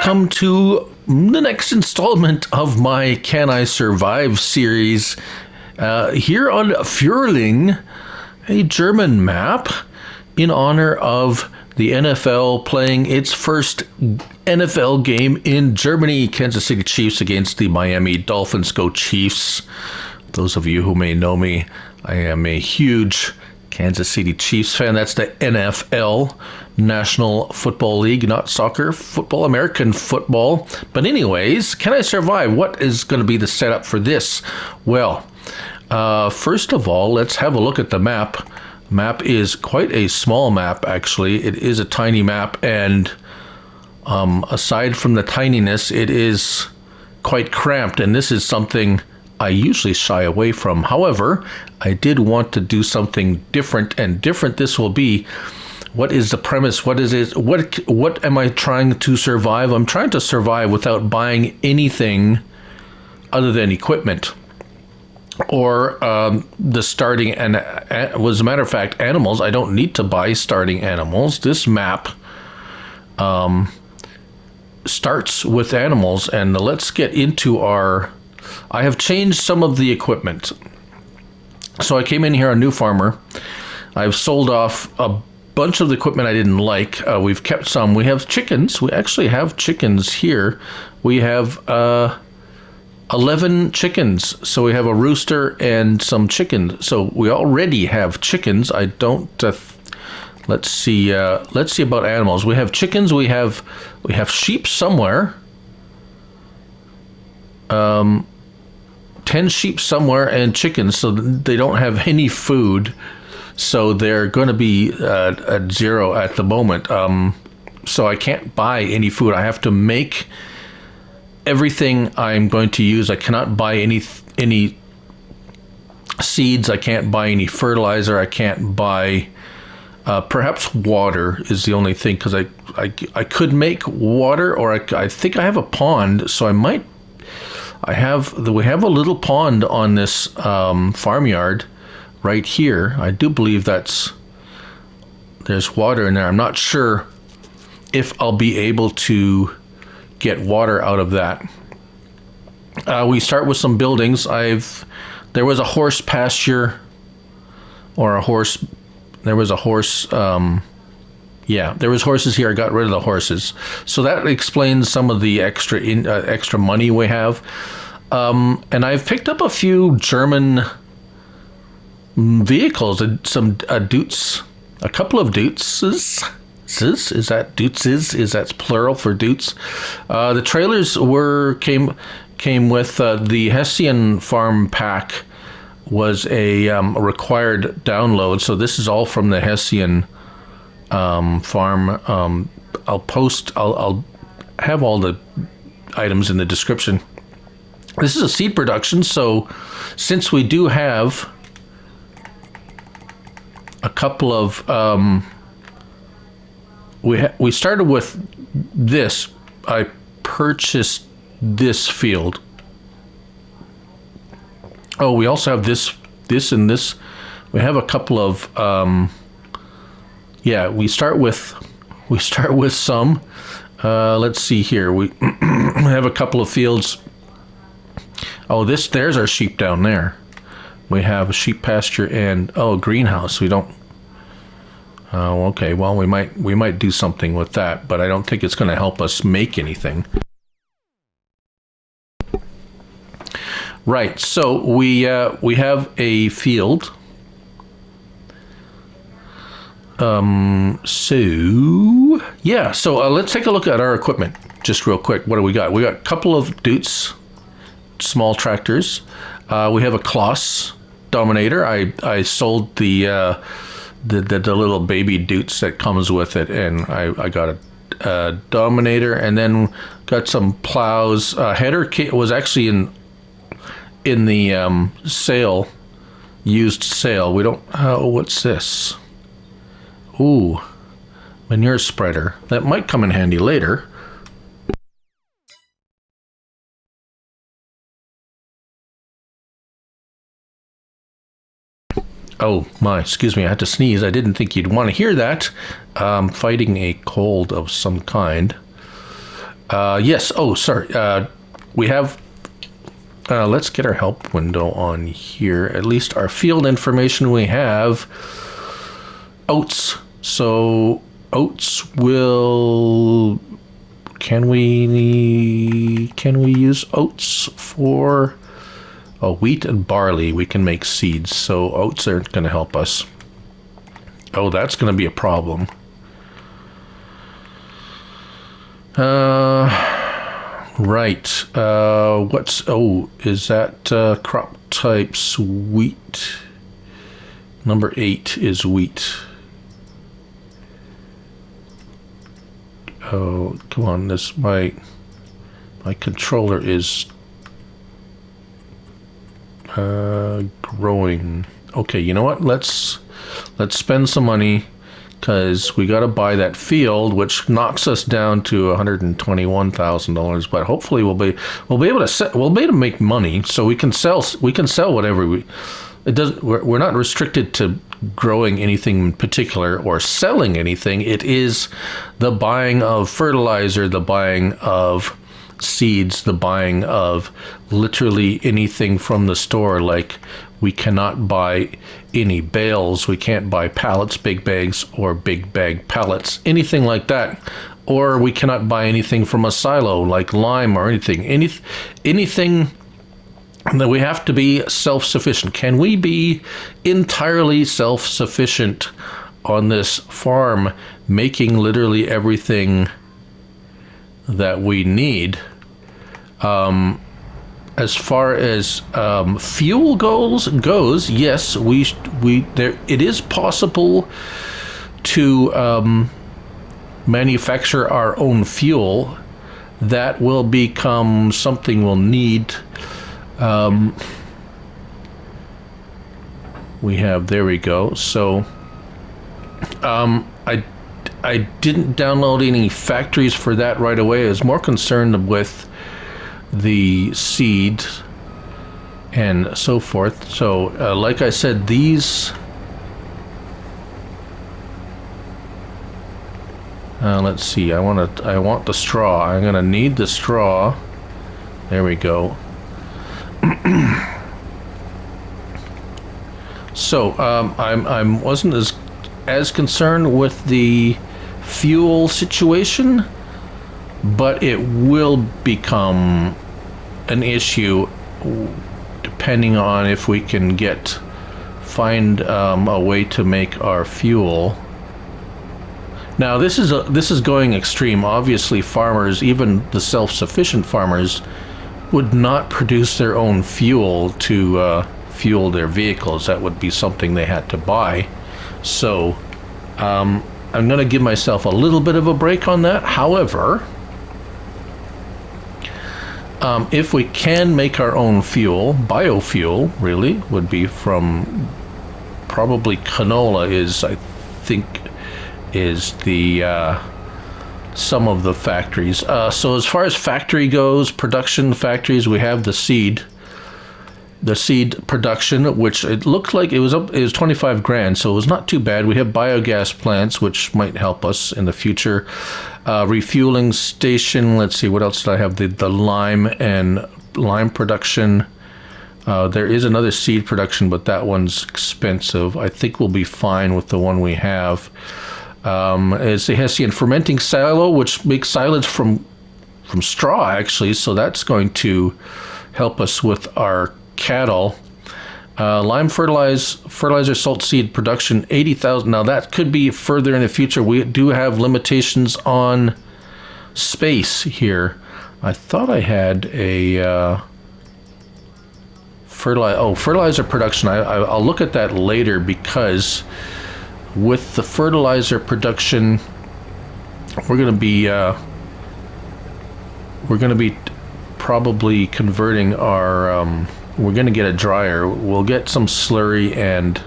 welcome to the next installment of my Can I Survive series here on Frühling, a German map in honor of the NFL playing its first NFL game in Germany. Kansas City Chiefs against the Miami Dolphins. Go Chiefs. Those of you who may know me, I am a huge Kansas City Chiefs fan. That's the NFL, National Football League, not soccer, football, American football. But anyways, Can I Survive? What is going to be the setup for this? Well, first of all, let's have a look at the map. Map is quite a small map, actually. It is a tiny map, and aside from the tininess, it is quite cramped, and this is something I usually shy away from. However, I did want to do something different, and different this will be. What is the premise? What is it? What am I trying to survive? I'm trying to survive without buying anything other than equipment or the starting, and as a matter of fact, animals. I don't need to buy starting animals. This map starts with animals, and let's get into our... I have changed some of the equipment. So I came in here a new farmer. I've sold off a bunch of the equipment I didn't like. We've kept some. We have chickens. We actually have chickens here. We have 11 chickens. So we have a rooster and some chickens. So we already have chickens. I don't... let's see about animals. We have chickens. We have sheep somewhere. 10 sheep somewhere and chickens, so they don't have any food, so they're going to be at zero at the moment. So I can't buy any food. I have to make everything I'm going to use. I cannot buy any seeds. I can't buy any fertilizer. I can't buy perhaps water is the only thing, because I could make water, or I think I have a pond, so I might... we have a little pond on this farmyard right here. I do believe there's water in there. I'm not sure if I'll be able to get water out of that. We start with some buildings. There was a horse pasture, or a horse. There was a horse. Yeah, there was horses here. I got rid of the horses, so that explains some of the extra money we have. And I've picked up a few German vehicles, some Deutz, a couple of Deutzes. Is that Deutzes? Is that plural for Deutz? The trailers came with the Hessian farm pack was a required download. So this is all from the Hessian farm. I'll have all the items in the description. This is a seed production, so since we do have a couple of we started with this. I purchased this field. Oh, we also have this and this. We have a couple of yeah, we start with some. Let's see here. We have a couple of fields. Oh, there's our sheep down there. We have a sheep pasture and greenhouse. We don't. Oh, okay. Well, we might do something with that, but I don't think it's going to help us make anything. Right. So we have a field. So yeah, so let's take a look at our equipment just real quick. What do we got? We got a couple of Deutz small tractors. We have a Claas Dominator. I sold the little baby Deutz that comes with it, and I got a Dominator, and then got some plows. Header kit was actually in the used sale. We don't. What's this? Ooh, manure spreader. That might come in handy later. Oh my, excuse me, I had to sneeze. I didn't think you'd want to hear that. Fighting a cold of some kind. Yes. Oh, sorry. We have. Let's get our help window on here. At least our field information we have. Oats. So oats will. Can we use oats for wheat and barley? We can make seeds. So oats aren't going to help us. Oh, that's going to be a problem. Right. Is that crop types wheat? Number 8 is wheat. Oh, come on, my controller is growing. Okay, you know what? Let's spend some money, because we got to buy that field, which knocks us down to $121,000. But hopefully we'll be able to make money, so we can sell whatever we. It doesn't. We're not restricted to growing anything in particular or selling anything. It is the buying of fertilizer, the buying of seeds, the buying of literally anything from the store. Like, we cannot buy any bales, we can't buy pallets, big bags, or big bag pallets, anything like that. Or we cannot buy anything from a silo like lime or anything. Anything that we have to be self-sufficient. Can we be entirely self-sufficient on this farm, making literally everything that we need? As far as fuel goes, yes, it is possible to manufacture our own fuel. That will become something we'll need. There we go. So I didn't download any factories for that right away. I was more concerned with the seed and so forth. So like I said, these let's see, I want the straw. I'm gonna need the straw. There we go. So I wasn't as concerned with the fuel situation, but it will become an issue depending on if we can find a way to make our fuel. Now this is going extreme. Obviously, farmers, even the self-sufficient farmers, would not produce their own fuel to fuel their vehicles. That would be something they had to buy. So I'm going to give myself a little bit of a break on that. However, if we can make our own fuel, biofuel really would be from probably canola I think is the some of the factories. So as far as factory goes, production factories, we have the seed production, which it looked like it was 25 grand, so it was not too bad. We have biogas plants, which might help us in the future. Refueling station, let's see, what else did I have? The lime production. There is another seed production, but that one's expensive. I think we'll be fine with the one we have. It's a Hessian fermenting silo, which makes silage from straw, actually, so that's going to help us with our cattle. Lime fertilizer salt seed production, 80,000. Now that could be further in the future. We do have limitations on space here. I thought I had a fertilizer production. I'll look at that later, because with the fertilizer production, we're going to be probably converting our we're going to get a dryer. We'll get some slurry and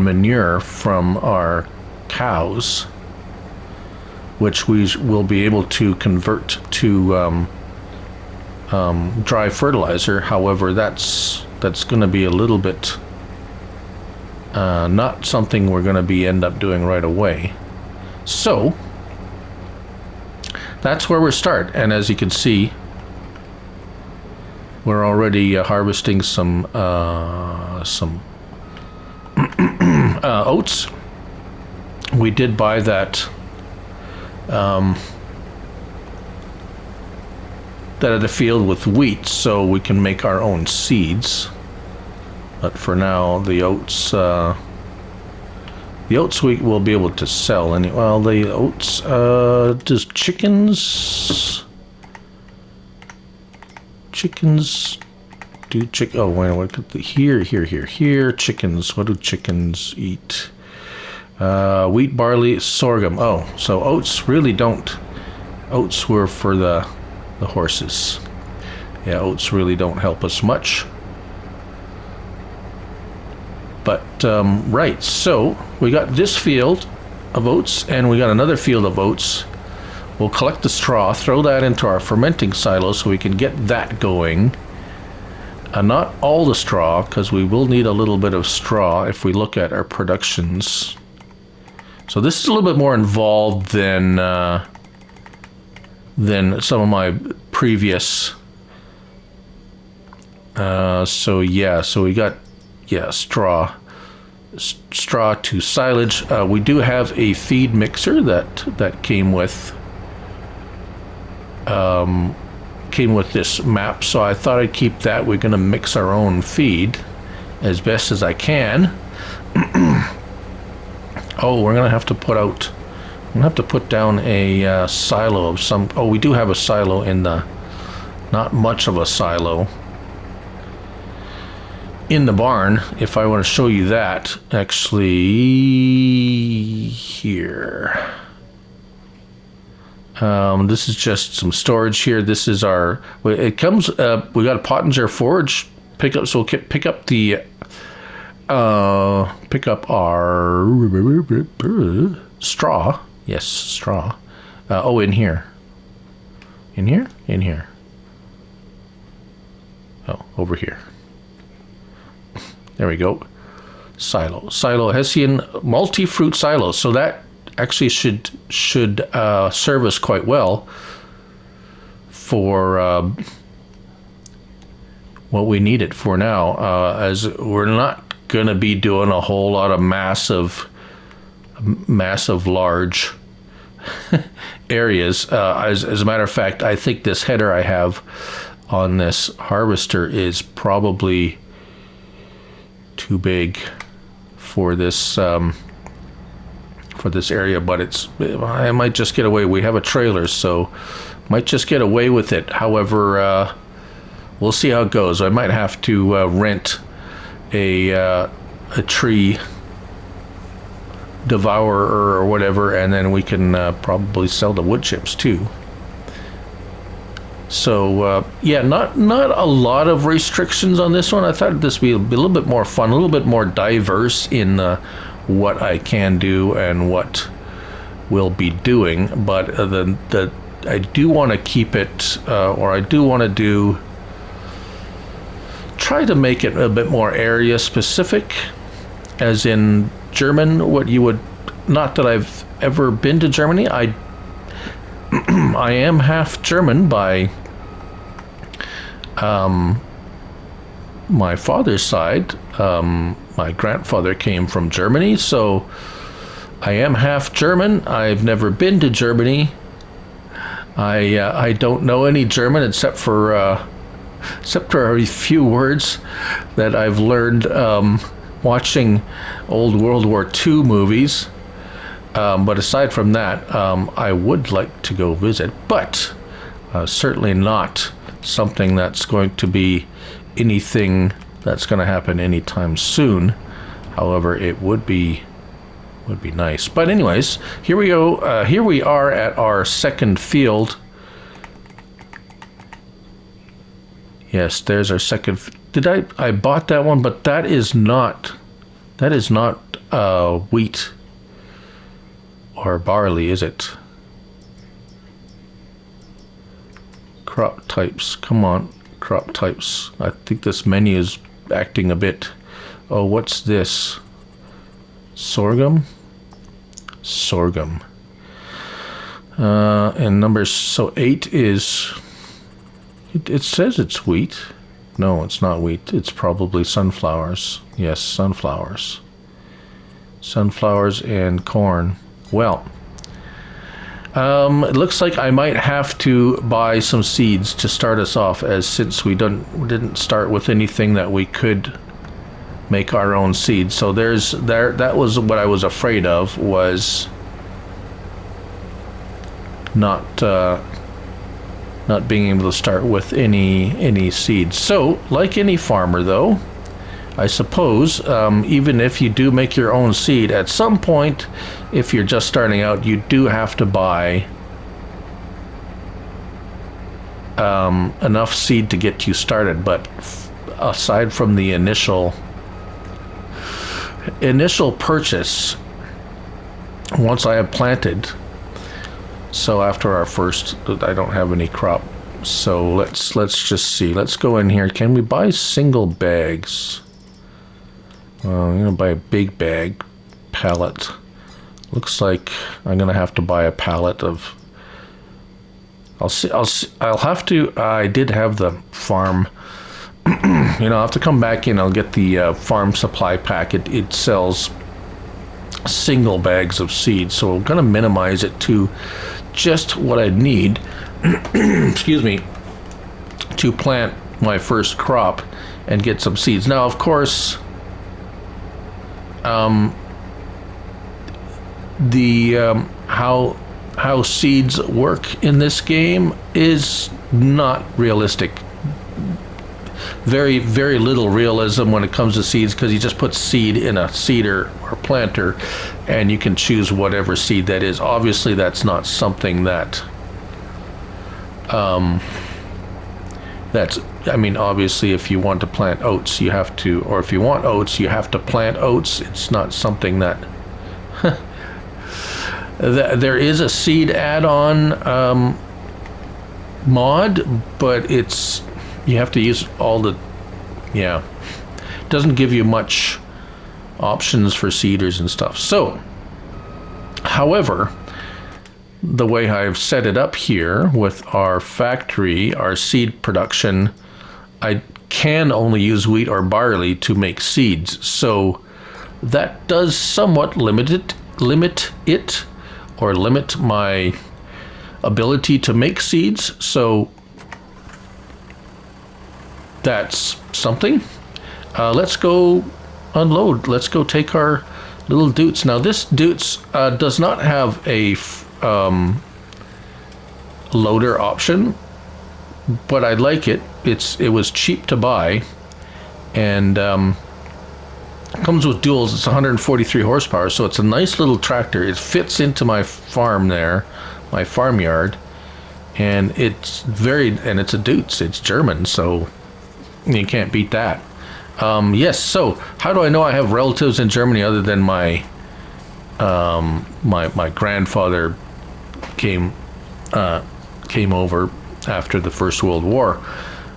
manure from our cows, which we will be able to convert to dry fertilizer. However, that's going to be a little bit not something we're going to end up doing right away. So that's where we start. And as you can see, we're already harvesting some oats. We did buy that that at the field with wheat, so we can make our own seeds. But for now, the oats we will be able to sell. And well, the oats, does chickens do chicken? Oh wait, what could the here chickens? What do chickens eat? Wheat, barley, sorghum. Oh, so oats really don't. Oats were for the horses. Yeah, oats really don't help us much. But right, so we got this field of oats, and we got another field of oats. We'll collect the straw, throw that into our fermenting silo so we can get that going. Not all the straw, because we will need a little bit of straw if we look at our productions. So this is a little bit more involved than some of my previous. So yeah, so we got straw to silage. We do have a feed mixer that came with this map, so I thought I'd keep that. We're going to mix our own feed as best as I can. Oh, we're gonna have to put out. I'm gonna have to put down a silo of some. Oh, we do have a silo in the. Not much of a silo in the barn. If I want to show you that, actually, here. This is just some storage here. This is our. It comes. We got a Pottinger forage pickup. So we'll pick up the. Pick up our straw. Yes, straw. Oh, in here. In here? In here. Oh, over here. There we go. Silo. Silo Hessian multi-fruit silo. So that actually should serve us quite well for what we need it for now. As we're not gonna be doing a whole lot of massive large areas. As a matter of fact, I think this header I have on this harvester is probably too big for this area, but I might just get away. We have a trailer, so might just get away with it. However, we'll see how it goes. I might have to rent a tree devourer or whatever, and then we can probably sell the wood chips too. So yeah, not a lot of restrictions on this one. I thought this would be a little bit more fun, a little bit more diverse in what I can do and what we'll be doing. But I do want to keep it, or I do want to try to make it a bit more area specific, as in German. What you would, not that I've ever been to Germany. I am half German by my father's side. My grandfather came from Germany, so I am half German. I've never been to Germany. I don't know any German except for a few words that I've learned watching old World War II movies. But aside from that, I would like to go visit, but certainly not something that's going to be anything that's going to happen anytime soon. However, it would be nice. But anyways, here we go. Here we are at our second field. Yes, there's our second. I bought that one, but that is not wheat or barley, is it? Crop types, come on, crop types. I think this menu is acting a bit. Oh, what's this? Sorghum? Sorghum. And numbers, so 8 is, it says it's wheat. No, it's not wheat. It's probably sunflowers. Yes, sunflowers. Sunflowers and corn. Well, it looks like I might have to buy some seeds to start us off, as since we didn't start with anything that we could make our own seeds. So that was what I was afraid of, was not being able to start with any seeds. So, like any farmer, though, I suppose, even if you do make your own seed, at some point, if you're just starting out, you do have to buy enough seed to get you started. But aside from the initial purchase, once I have planted, so after our first, I don't have any crop. So let's just see. Let's go in here. Can we buy single bags? I'm gonna buy a big bag pallet. Looks like I'm gonna have to buy a pallet of. I'll have to. I did have the farm. I'll have to come back in. I'll get the farm supply pack. It sells single bags of seeds, so I'm gonna minimize it to just what I need. Excuse me, to plant my first crop and get some seeds. Now, of course, how seeds work in this game is not realistic. Very, very little realism when it comes to seeds, because you just put seed in a seeder or planter and you can choose whatever seed that is. Obviously, that's not something that obviously, if you want to plant oats, you have to, or if you want oats, you have to plant oats. It's not something that there is a seed add-on mod, but you have to use all the, it doesn't give you much options for seeders and stuff. So, however, the way I've set it up here with our factory, our seed production, I can only use wheat or barley to make seeds. So that does somewhat limit my ability to make seeds. So that's something. Let's go unload. Let's go take our little Deutz. Now this Deutz does not have a loader option, but I like it. It was cheap to buy, and comes with duals. It's 143 horsepower, so it's a nice little tractor. It fits into my farm there, my farmyard, and it's a Deutz. It's German, so you can't beat that. Yes. So how do I know I have relatives in Germany other than my grandfather came over after the First World War?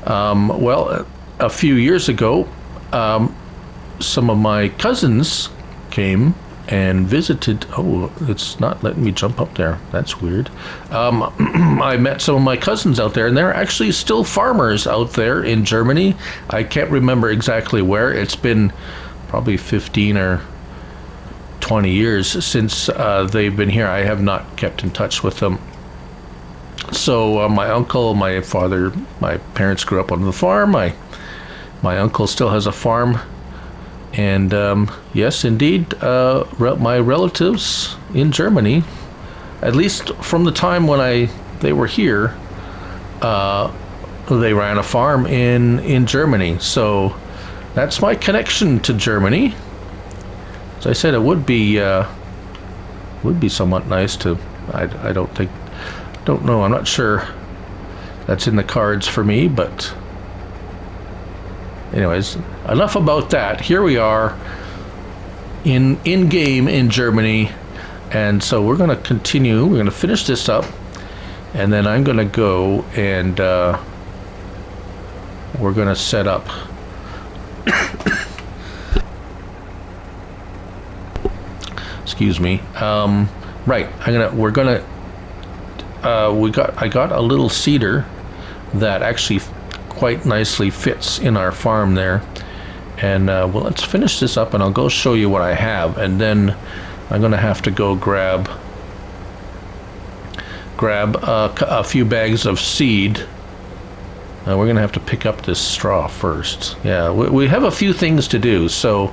Well, a few years ago, some of my cousins came and visited. Oh, it's not letting me jump up there. That's weird. I met some of my cousins out there, and they're actually still farmers out there in Germany. I can't remember exactly where. It's been probably 15 or 20 years since they've been here. I have not kept in touch with them. So my uncle, my father, my parents grew up on the farm. My uncle still has a farm. And yes, indeed, my relatives in Germany, at least from the time when they were here, they ran a farm in Germany. So that's my connection to Germany. As I said, it would be somewhat nice to. I don't know. I'm not sure that's in the cards for me, but. Anyways, enough about that. Here we are in game in Germany, and so we're going to continue. We're going to finish this up, and then I'm going to go and we're going to set up. Excuse me. Right. We're going to I got a little seeder that actually quite nicely fits in our farm there. And well, let's finish this up and I'll go show you what I have, and then I'm gonna have to go grab a few bags of seed. We're gonna have to pick up this straw first. Yeah, we have a few things to do, so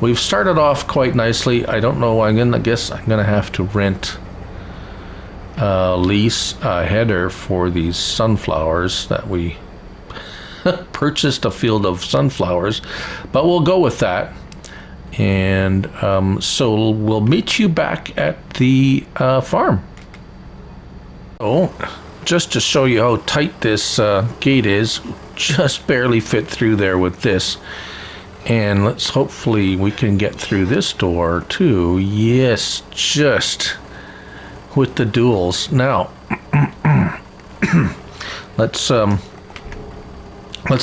we've started off quite nicely. I don't know, I guess I'm gonna have to rent lease a header for these sunflowers that we purchased a field of sunflowers, but we'll go with that. And so we'll meet you back at the farm. Oh, just to show you how tight this gate is, just barely fit through there with this. And let's hopefully we can get through this door too. Yes, just with the duals. Now, let's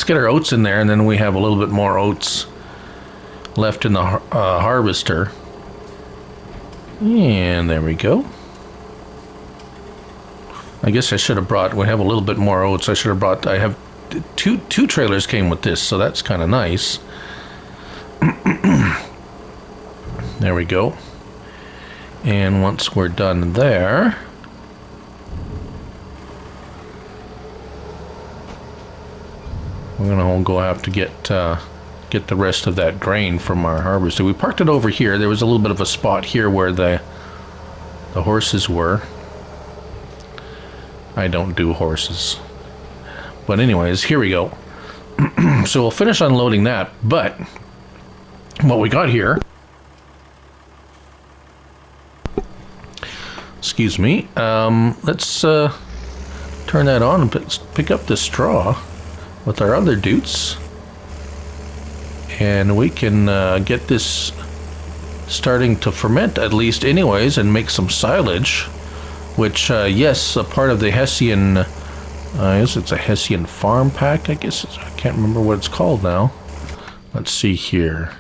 get our oats in there, and then we have a little bit more oats left in the harvester. And there we go. I guess I should have brought, we have a little bit more oats. I should have brought, I have two trailers came with this, so that's kind of nice. There we go. And once we're done there, we're gonna go have to get the rest of that grain from our harvester. We parked it over here. There was a little bit of a spot here where the horses were. I don't do horses. But anyways, here we go. So we'll finish unloading that, but what we got here, excuse me, let's turn that on and pick up the straw with our other Deutz, and we can get this starting to ferment at least anyways, and make some silage, which yes, a part of the Hessian, I guess it's a Hessian farm pack, I guess I can't remember what it's called now. Let's see here.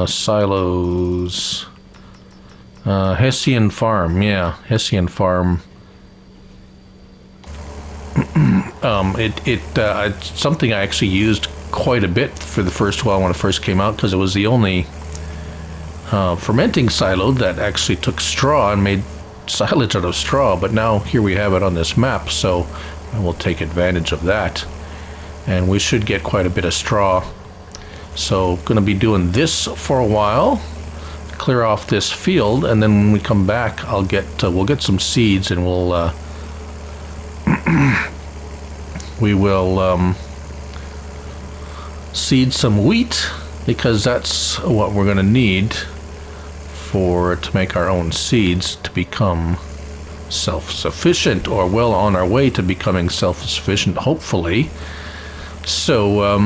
Silos, Hessian farm, yeah, Hessian farm. It's something I actually used quite a bit for the first while when it first came out, because it was the only fermenting silo that actually took straw and made silage out of straw. But now here we have it on this map, so I will take advantage of that, and we should get quite a bit of straw. So going to be doing this for a while, clear off this field, and then when we come back we'll get some seeds, and we'll we will seed some wheat, because that's what we're going to need to make our own seeds to become self-sufficient, or well on our way to becoming self-sufficient, hopefully. So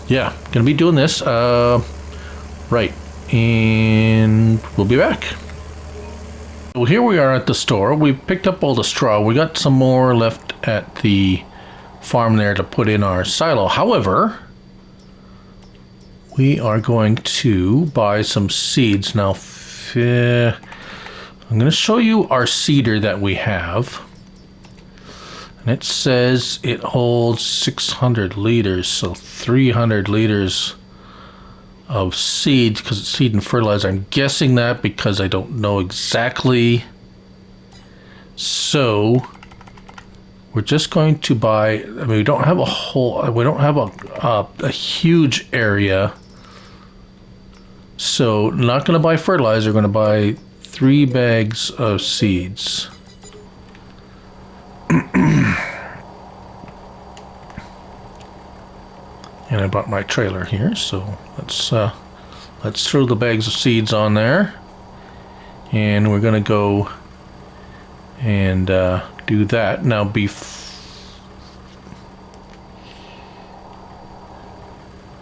yeah, gonna be doing this right, and we'll be back. Well, here we are at the store. We've picked up all the straw. We got some more left at the farm there to put in our silo. However, we are going to buy some seeds. Now, I'm going to show you our seeder that we have. And it says it holds 600 liters, so 300 liters of seed, because it's seed and fertilizer. I'm guessing that because I don't know exactly. So we're just going to buy, I mean, we don't have a huge area. So not going to buy fertilizer, going to buy 3 bags of seeds. And I bought my trailer here, so let's throw the bags of seeds on there, and we're gonna go and do that. Now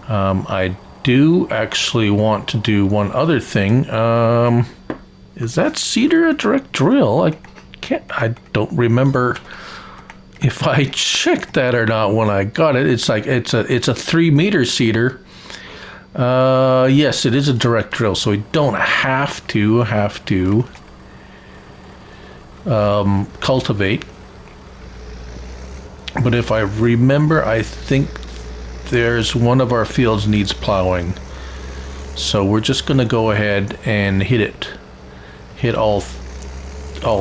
I do actually want to do one other thing. Is that seeder a direct drill? I don't remember if I checked that or not when I got it. It's like it's a 3-meter seeder. Yes, it is a direct drill, so we don't have to cultivate. But if I remember, I think there's one of our fields needs plowing. So we're just going to go ahead and hit all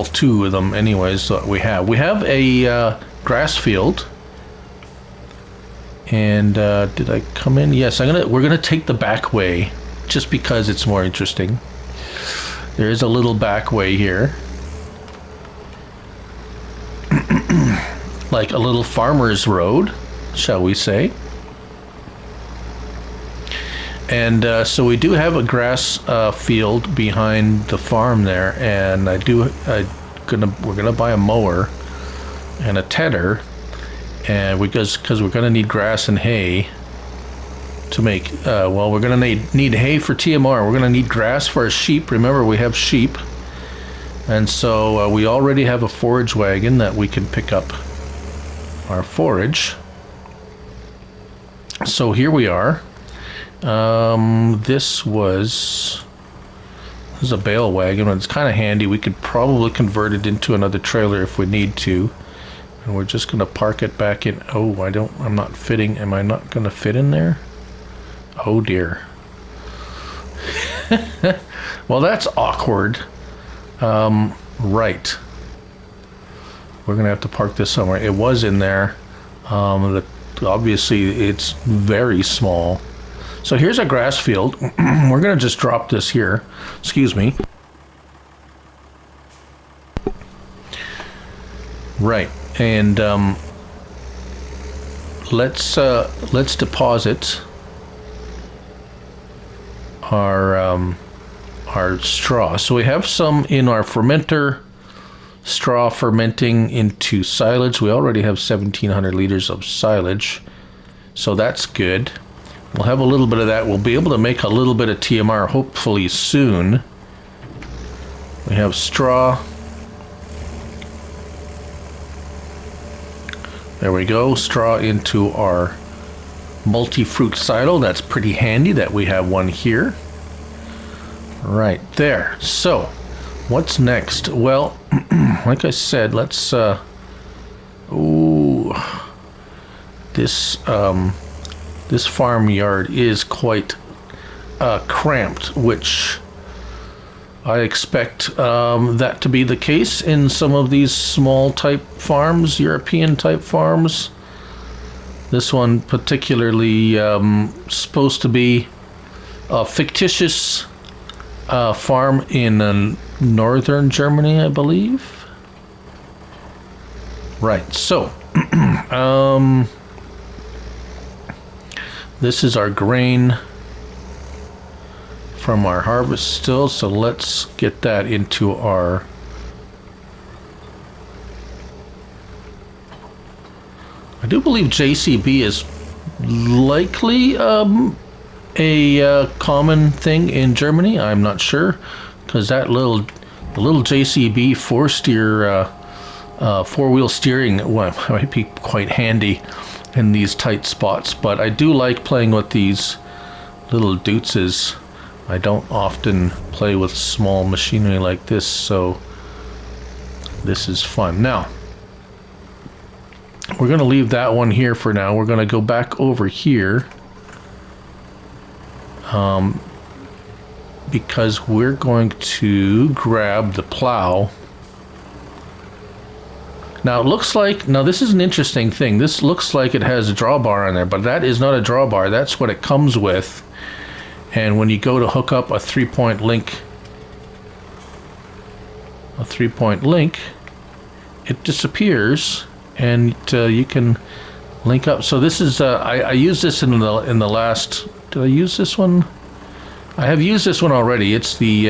two of them anyways that we have. We have a grass field. And did I come in? Yes, we're gonna take the back way just because it's more interesting. There is a little back way here. Like a little farmer's road, shall we say. And so we do have a grass field behind the farm there, and we're gonna buy a mower and a tedder, and because we're gonna need grass and hay to make. Well, we're gonna need hay for TMR. We're gonna need grass for our sheep. Remember, we have sheep, and so we already have a forage wagon that we can pick up our forage. So here we are. This is a bale wagon, and it's kind of handy. We could probably convert it into another trailer if we need to. And we're just gonna park it back in. Oh, I'm not fitting. Am I not gonna fit in there? Oh dear. Well, that's awkward. Right. We're gonna have to park this somewhere. It was in there. Obviously, it's very small. So here's a grass field. We're gonna just drop this here. Excuse me. Right, and let's deposit our straw. So we have some in our fermenter. Straw fermenting into silage. We already have 1,700 liters of silage, so that's good. We'll have a little bit of that. We'll be able to make a little bit of TMR hopefully soon. We have straw. There we go. Straw into our multi-fruit silo. That's pretty handy that we have one here. Right there. So what's next? Well, like I said, let's this farmyard is quite cramped, which I expect that to be the case in some of these small type farms, European type farms. This one particularly supposed to be a fictitious farm in northern Germany, I believe. Right, so this is our grain from our harvest still, so let's get that into our I do believe JCB is likely a common thing in Germany. I'm not sure, because the little JCB four-wheel steering might be quite handy in these tight spots. But I do like playing with these little Deutzes. I don't often play with small machinery like this, so this is fun. Now, we're going to leave that one here for now. We're going to go back over here because we're going to grab the plow. Now it looks like, now this is an interesting thing. This looks like it has a drawbar on there, but that is not a drawbar. That's what it comes with. And when you go to hook up a three-point link, it disappears, and you can link up. So this is I used this in the last. Did I use this one? I have used this one already. It's the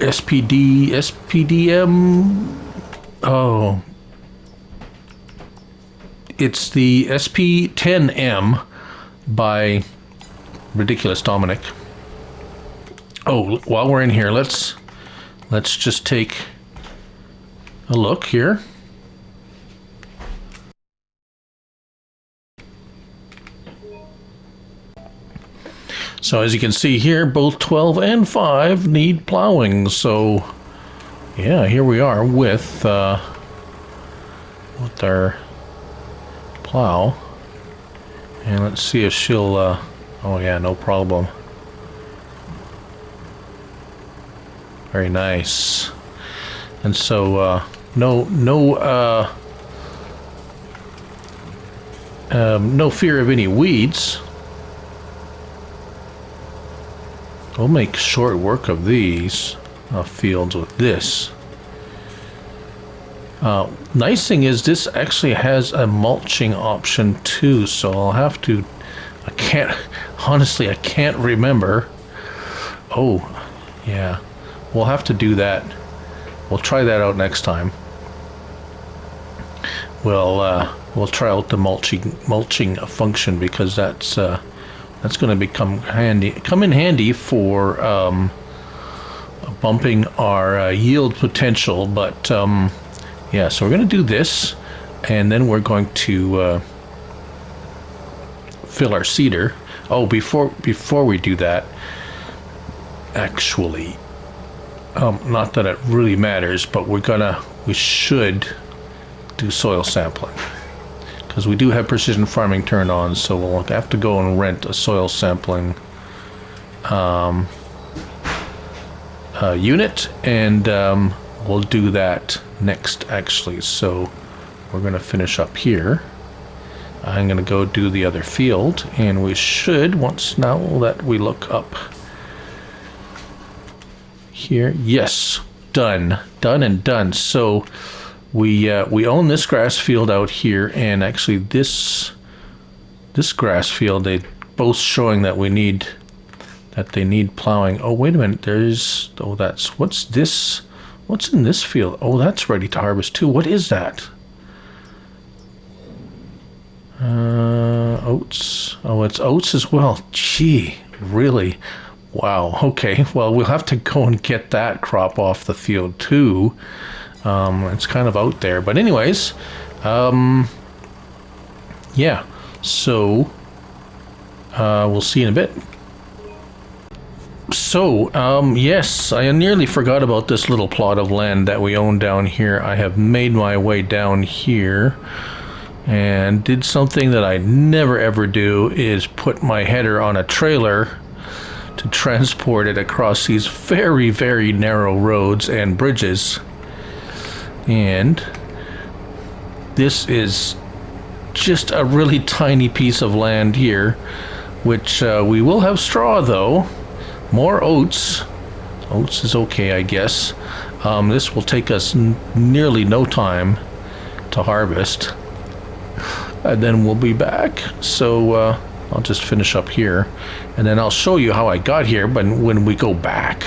SPDM. Oh, it's the SP10M by Ridiculous Dominick. Oh, while we're in here, let's just take a look here. So as you can see here, both 12 and 5 need plowing. So yeah, here we are with our plow. And let's see if she'll, oh yeah, no problem. Very nice. And so, no fear of any weeds. We'll make short work of these fields with this. Nice thing is this actually has a mulching option too, so I'll have to, honestly I can't remember. Oh, yeah, we'll have to do that. We'll try that out next time. We'll try out the mulching function, because that's going to come in handy for bumping our yield potential. But yeah, so we're going to do this, and then we're going to fill our seeder. Oh, before we do that, actually, not that it really matters, but we should do soil sampling, because we do have precision farming turned on, so we'll have to go and rent a soil sampling unit, and we'll do that next, actually. So we're going to finish up here. I'm going to go do the other field, and we should, once now that we look up here, yes, done and done. So we own this grass field out here, and actually this grass field, they both showing that they need plowing. Oh, wait a minute, what's this? What's in this field? Oh, that's ready to harvest too. What is that? Oats. Oh, it's oats as well. Gee, really? Wow. Okay, well, we'll have to go and get that crop off the field too. It's kind of out there, but anyways, yeah, so we'll see in a bit. So yes, I nearly forgot about this little plot of land that we own down here. I have made my way down here and did something that I never ever do, is put my header on a trailer to transport it across these very, very narrow roads and bridges. And this is just a really tiny piece of land here, which we will have straw though. More oats. Oats is okay, I guess. This will take us nearly no time to harvest, and then we'll be back. So I'll just finish up here, and then I'll show you how I got here when we go back.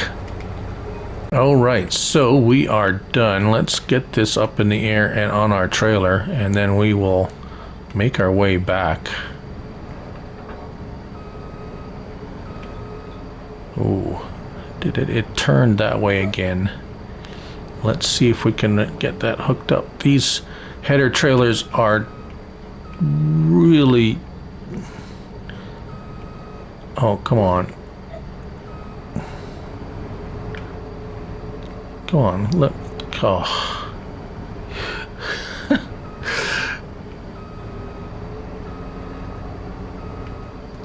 Alright, so we are done. Let's get this up in the air and on our trailer, and then we will make our way back. Oh, it turned that way again. Let's see if we can get that hooked up. These header trailers are really... Oh, come on. Come on, oh.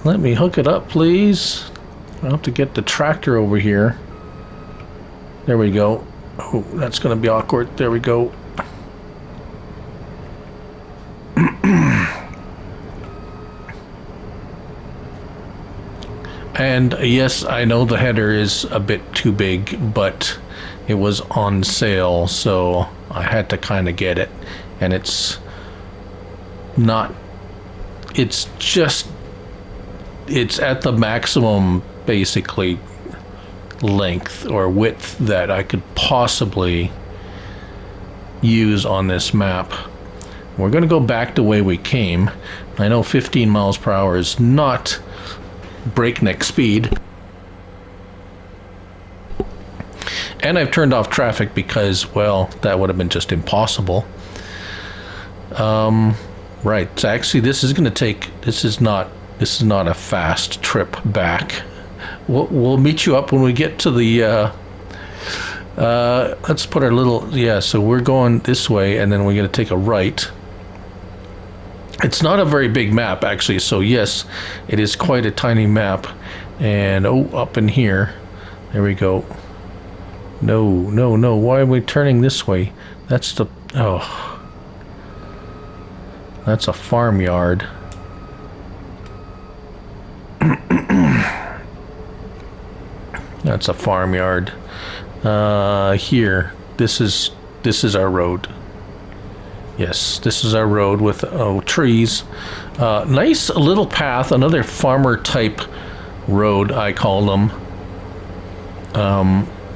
Let me hook it up, please. I'll have to get the tractor over here. There we go. Oh, that's going to be awkward. There we go. And yes, I know the header is a bit too big, but it was on sale, so I had to kind of get it. And it's not, it's at the maximum, basically, length or width that I could possibly use on this map. We're going to go back the way we came. I know 15 miles per hour is not breakneck speed, and I've turned off traffic because, well, that would have been just impossible. Right, so actually this is going to take, this is not a fast trip back. we'll meet you up when we get to the. Let's put our little, yeah, so we're going this way, and then we're going to take a right. It's not a very big map, actually, so yes, it is quite a tiny map. And, oh, up in here, there we go. No, no, no, why are we turning this way? That's the, oh. That's a farmyard. That's a farmyard. Here, this is our road. Yes, this is our road with trees. Nice little path, another farmer type road, I call them.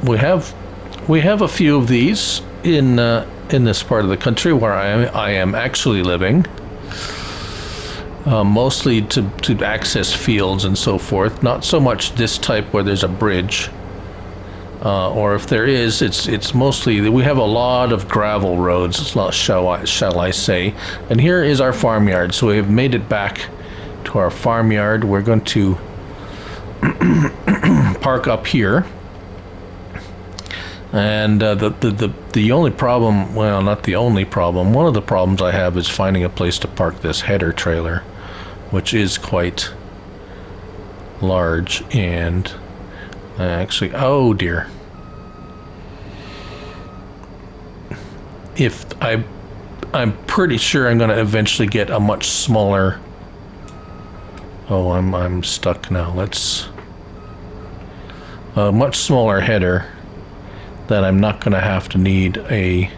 We have a few of these in this part of the country where I am actually living. Mostly to access fields and so forth. Not so much this type where there's a bridge. Or if there is, it's mostly, we have a lot of gravel roads, shall I say. And here is our farmyard. So we have made it back to our farmyard. We're going to park up here. And the only problem, well, not the only problem, one of the problems I have is finding a place to park this header trailer, which is quite large. And actually, oh dear. If I'm pretty sure I'm going to eventually get a much smaller. Oh, I'm stuck now. Let's a much smaller header that I'm not going to have to need a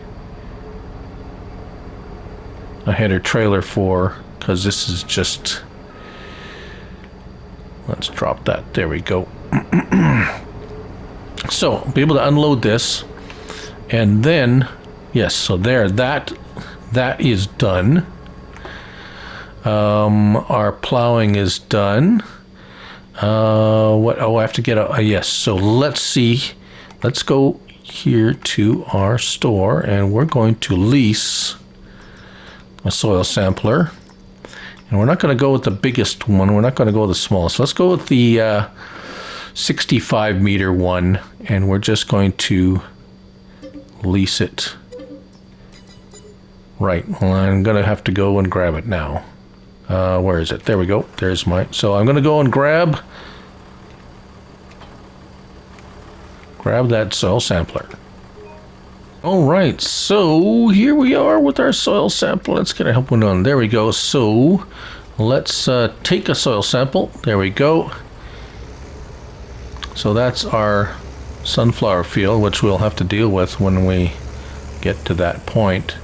header trailer for, because this is just. Let's drop that. There we go. So, be able to unload this, and then, yes, so there, that is done. Our plowing is done. What? Oh, I have to get a yes. So let's see. Let's go here to our store, and we're going to lease a soil sampler. And we're not going to go with the biggest one. We're not going to go with the smallest. Let's go with the 65 meter one, and we're just going to lease it. Right, well, I'm going to have to go and grab it now. Where is it? There we go. There's my... So I'm going to go and grab that soil sampler. All right, so here we are with our soil sample. Let's get a help one on. There we go. So let's take a soil sample. There we go. So that's our sunflower field, which we'll have to deal with when we get to that point.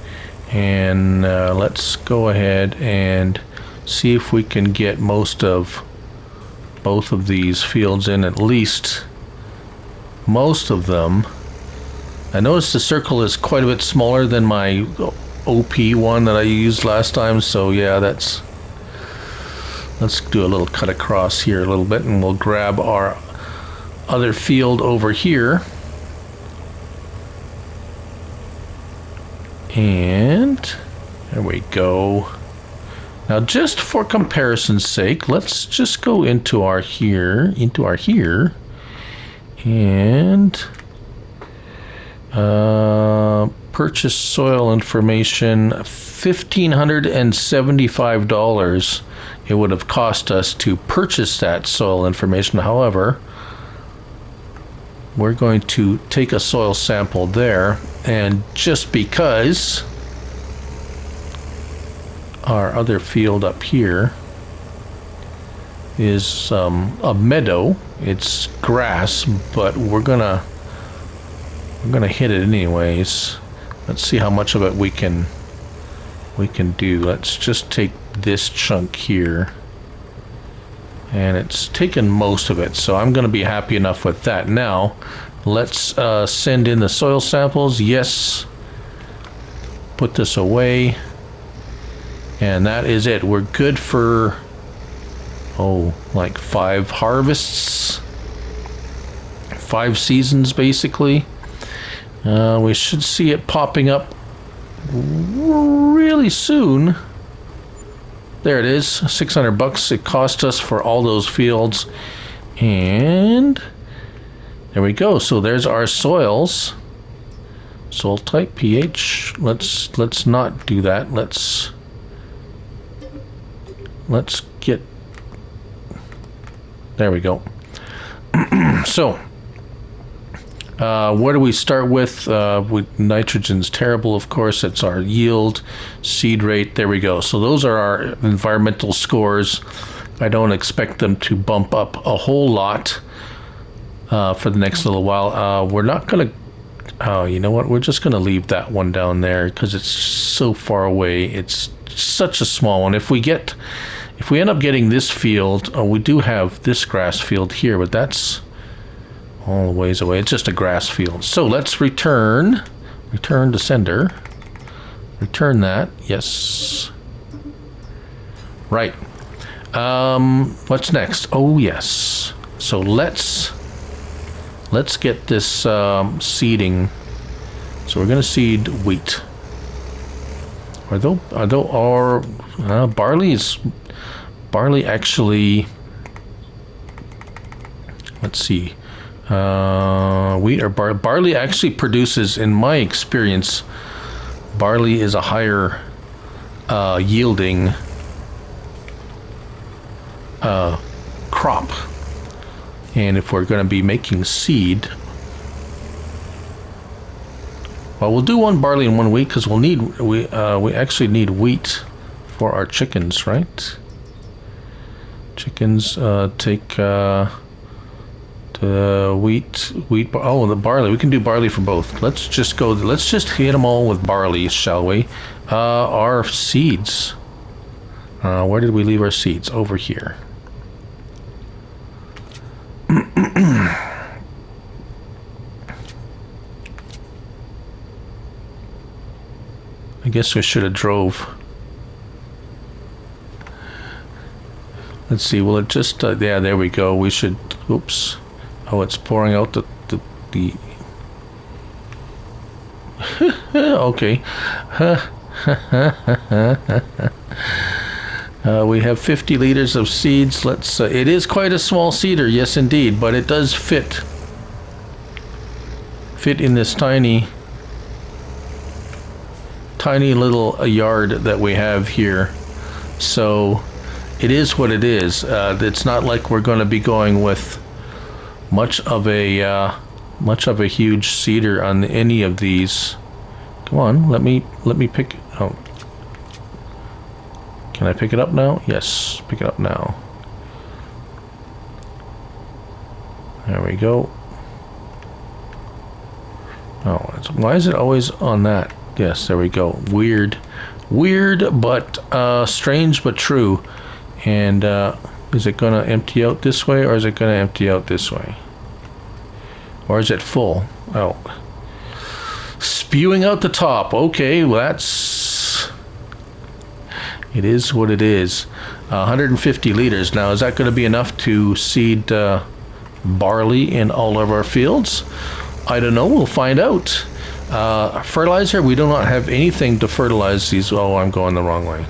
And let's go ahead and see if we can get most of both of these fields in, at least most of them. I noticed the circle is quite a bit smaller than my OP one that I used last time, so yeah, let's do a little cut across here a little bit, and we'll grab our other field over here. And there we go. Now, just for comparison's sake, let's just go into our here, and purchase soil information. $1,575 it would have cost us to purchase that soil information. However, we're going to take a soil sample there, and just because our other field up here is a meadow, it's grass, but we're gonna hit it anyways. Let's see how much of it we can do. Let's just take this chunk here, and it's taken most of it, so I'm going to be happy enough with that. Now let's send in the soil samples. Yes, put this away, and that is it. We're good for like 5 harvests, 5 seasons basically. We should see it popping up really soon. There it is, $600 it cost us for all those fields, And there we go. So there's our soils. Soil type, pH. Let's not do that. Let's get, there we go. So where do we start with? Nitrogen's terrible, of course. It's our yield, seed rate. There we go. So those are our environmental scores. I don't expect them to bump up a whole lot for the next little while. We're not going to, oh, you know what? We're just going to leave that one down there because it's so far away. It's such a small one. If we end up getting this field, we do have this grass field here, but that's all the ways away. It's just a grass field. So let's return to sender. Return that. Yes. Right. What's next? Oh, yes. So let's get this seeding. So we're going to seed wheat. Barley actually, let's see. Wheat or barley actually produces, in my experience, barley is a higher yielding crop. And if we're going to be making seed, well, we'll do one barley and one wheat because we actually need wheat for our chickens, right? Chickens take wheat. Oh, the barley. We can do barley for both. Let's just hit them all with barley, shall we? Our seeds. Where did we leave our seeds? Over here. I guess we should have drove. Let's see. Will it just? Yeah, there we go. We should. Oops. Oh, it's pouring out the okay. We have 50 liters of seeds. Let's. It is quite a small seeder, yes, indeed, but it does fit in this tiny little yard that we have here. So it is what it is. It's not like we're going to be going with much of a huge seeder on any of these. Come on, let me pick. Oh, can I pick it up now? Yes, pick it up now. There we go. Oh, why is it always on that? Yes, there we go. Weird, but strange but true. And is it going to empty out this way, or is it going to empty out this way? Or is it full? Oh. Spewing out the top. Okay, well, it is what it is. 150 liters. Now, is that going to be enough to seed barley in all of our fields? I don't know. We'll find out. Fertilizer, we do not have anything to fertilize these. Oh, I'm going the wrong way.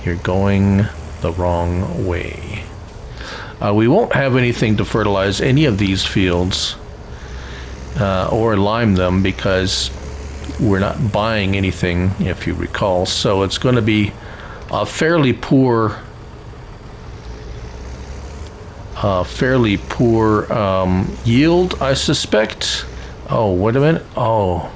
You're going the wrong way. We won't have anything to fertilize any of these fields or lime them because we're not buying anything, if you recall. So it's going to be a fairly poor yield, I suspect. Oh, wait a minute. Oh,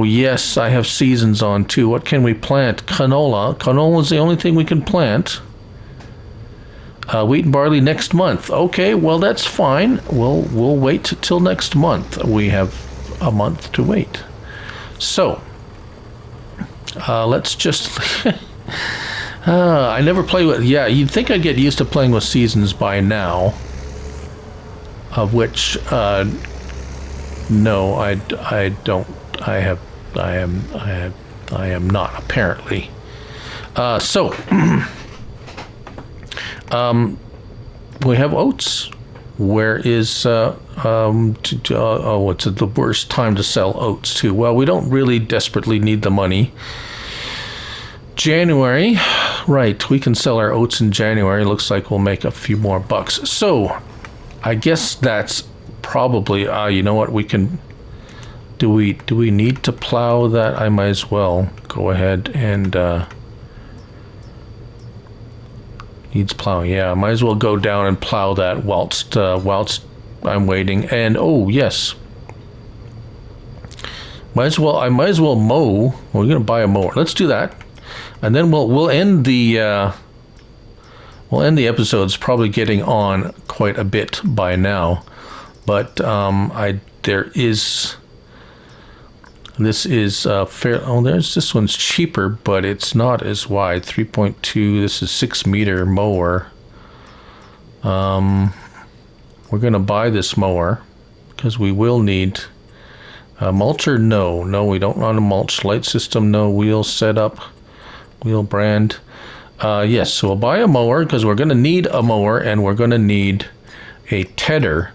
yes, I have seasons on too. What can we plant? Canola. Canola is the only thing we can plant. Wheat and barley next month. Okay, well, that's fine. We'll wait till next month. We have a month to wait. So, let's just... I never play with... Yeah, you'd think I'd get used to playing with seasons by now. Of which, no, I don't. I am not, apparently. So, we have oats. Where is, oh, it's the worst time to sell oats, too. Well, we don't really desperately need the money. January, Right, we can sell our oats in January. Looks like we'll make a few more bucks. So, I guess that's probably, you know what, we can, do we need to plow that? I might as well go ahead and, needs plowing, yeah, I might as well go down and plow that whilst I'm waiting. And, oh, yes. I might as well mow. We're gonna buy a mower. Let's do that. And then we'll end the episodes probably getting on quite a bit by now, but this is fair. Oh, this one's cheaper, but it's not as wide. 3.2. This is 6-meter mower. We're gonna buy this mower because we will need mulcher. No, we don't want a mulch. Light system, no. Wheel setup. Wheel brand, yes, so we'll buy a mower because we're going to need a mower and we're going to need a tedder.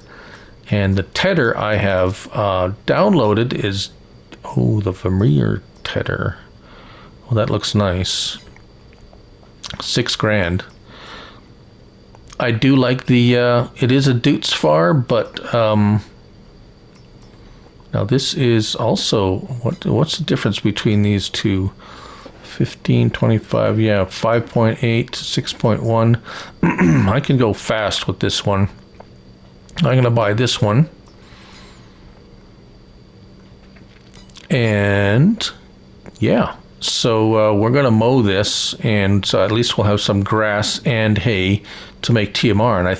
And the tedder I have downloaded is, oh, the Vermeer tedder. Well, that looks nice. $6,000. I do like the, it is a Deutz-Fahr, but now this is also, what's the difference between these two? 15, 25, yeah, 5.8, 6.1. I can go fast with this one. I'm going to buy this one. And, yeah, so we're going to mow this, and so at least we'll have some grass and hay to make TMR. And I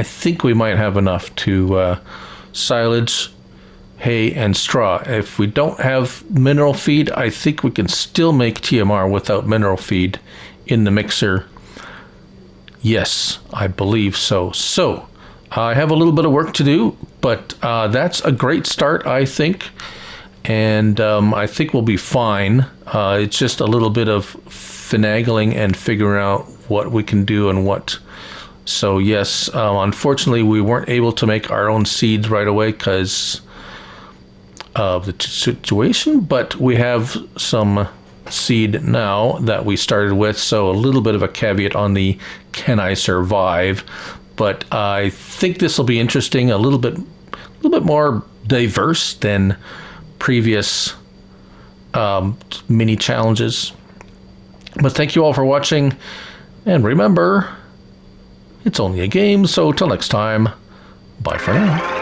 think we might have enough to silage, hay, and straw. If we don't have mineral feed, I think we can still make TMR without mineral feed in the mixer. Yes, I believe so. So, I have a little bit of work to do, but that's a great start, I think. And I think we'll be fine. It's just a little bit of finagling and figuring out what we can do and what. So, yes, unfortunately, we weren't able to make our own seeds right away because of the situation, but we have some seed now that we started with, so a little bit of a caveat on the can I survive, but I think this will be interesting, a little bit more diverse than previous mini challenges. But thank you all for watching, and remember, it's only a game, so till next time, bye for now.